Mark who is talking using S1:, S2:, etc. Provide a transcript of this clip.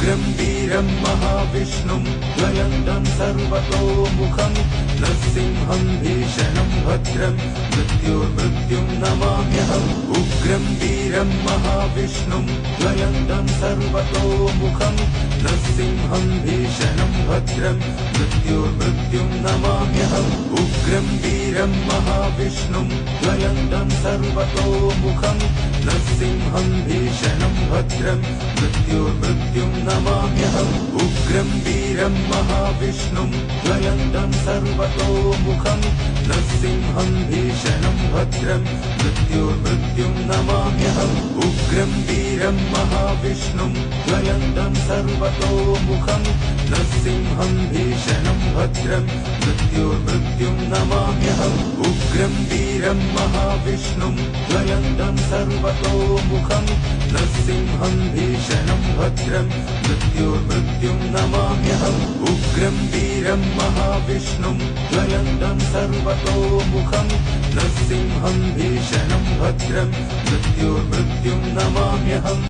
S1: उग्रं वीरं महाविष्णुं ज्वलन्तं सर्वतोमुखं नृसिंहं भीषणं भद्रं मृत्युर्मृत्युं नमाम्यहम् उग्रं वीरं महाविष्णुं ज्वलन्तं सर्वतोमुखं नृसिंहं भीषणं भद्रं मृत्युर्मृत्युं नमाम्यहम् उग्रं वीरं महाविष्णुं ज्वलन्तं सर्वतोमुखं नृसिंहं भीषणं भद्रं मृत्युर्मृत्युं नमाम्यहम् उग्रं वीरं महाविष्णुं ज्वलन्तं सर्वतोमुखं नृसिंहं भीषणं भद्रं मृत्युर्मृत्युं नमाम्यहम् उग्रं वीरं महाविष्णुं ज्वलन्तं सर्वतोमुखं नृसिंहं भीषणं भद्रं मृत्युर्मृत्युं नमाम्यहम् उग्रं वीरं महाविष्णुं ज्वलन्तं सर्वतोमुखं नृसिंहं भीषणं भद्रं मृत्युर्मृत्युं नमाम्यहम् उग्रं वीरं महाविष्णुं ज्वलन्तं सर्वतोमुखं नृसिंहं भीषणं भद्रं मृत्युर्मृत्युं नमाम्यहम्।